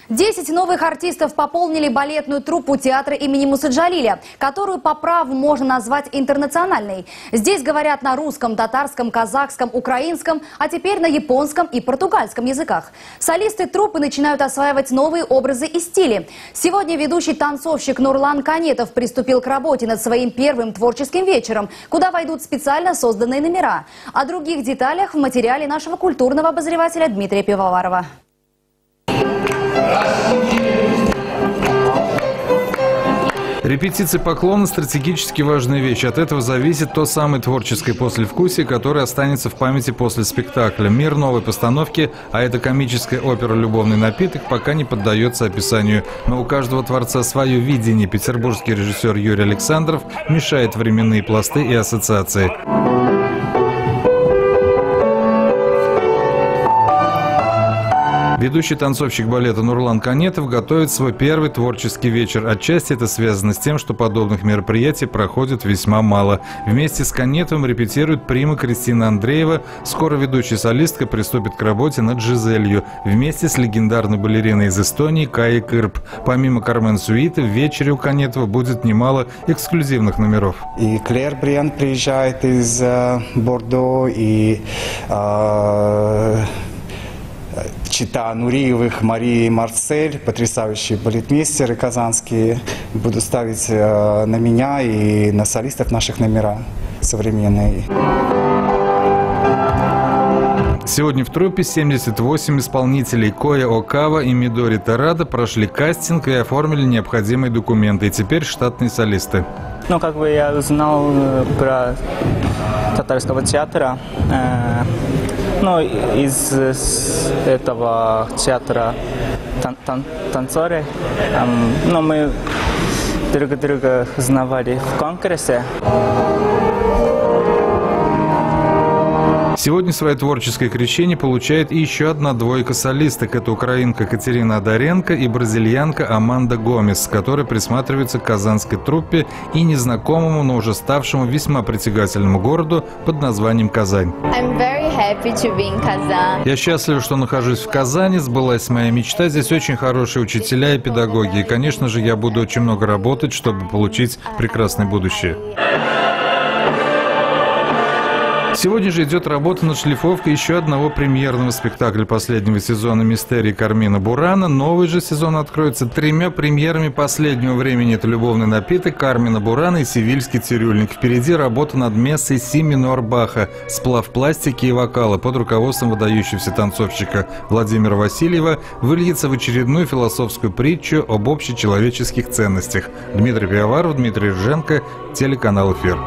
10 новых артистов пополнили балетную труппу театра имени Мусы Джалиля, которую по праву можно назвать интернациональной. Здесь говорят на русском, татарском, казахском, украинском, а теперь на японском и португальском языках. Солисты труппы начинают осваивать новые образы и стили. Сегодня ведущий танцовщик Нурлан Канетов приступил к работе над своим первым творческим вечером, куда войдут специально созданные номера. О других деталях в материале нашего культурного обозревателя Дмитрия Пивоварова. Репетиции поклона – стратегически важная вещь. От этого зависит то самое творческое послевкусие, которое останется в памяти после спектакля. Мир новой постановки, а это комическая опера «Любовный напиток», пока не поддается описанию. Но у каждого творца свое видение. Петербургский режиссер Юрий Александров мешает временные пласты и ассоциации. Ведущий танцовщик балета Нурлан Канетов готовит свой первый творческий вечер. Отчасти это связано с тем, что подобных мероприятий проходит весьма мало. Вместе с Канетовым репетирует прима Кристина Андреева. Скоро ведущая солистка приступит к работе над «Жизелью» вместе с легендарной балериной из Эстонии Каей Кырп. Помимо Кармен Сюиты, в вечере у Канетова будет немало эксклюзивных номеров. И Клэр Бриан приезжает из Бордо, и чита Нуриевых, Мария и Марсель, потрясающие балетмейстеры казанские, будут ставить на меня и на солистов наших номера современные. Сегодня в труппе 78 исполнителей. Коя Окава и Мидори Тарада прошли кастинг и оформили необходимые документы. И теперь штатные солисты. Ну, как бы я узнал про татарского театра. Ну, из этого театра танцоры. Ну, мы друг друга знавали в конкурсе. Сегодня свое творческое крещение получает и еще одна двойка солисток. Это украинка Катерина Одаренко и бразильянка Аманда Гомес, которая присматривается к казанской труппе и незнакомому, но уже ставшему весьма притягательному городу под названием Казань. Я счастлив, что нахожусь в Казани, сбылась моя мечта. Здесь очень хорошие учителя и педагоги. И, конечно же, я буду очень много работать, чтобы получить прекрасное будущее. Сегодня же идет работа над шлифовкой еще одного премьерного спектакля последнего сезона «Мистерии» Кармина Бурана. Новый же сезон откроется 3 премьерами последнего времени. Это «Любовный напиток» Кармина Бурана и «Севильский цирюльник». Впереди работа над мессой «Си минор» Баха, сплав пластики и вокала под руководством выдающегося танцовщика Владимира Васильева выльется в очередную философскую притчу об общечеловеческих ценностях. Дмитрий Пивоваров, Дмитрий Рженко, телеканал «Эфир».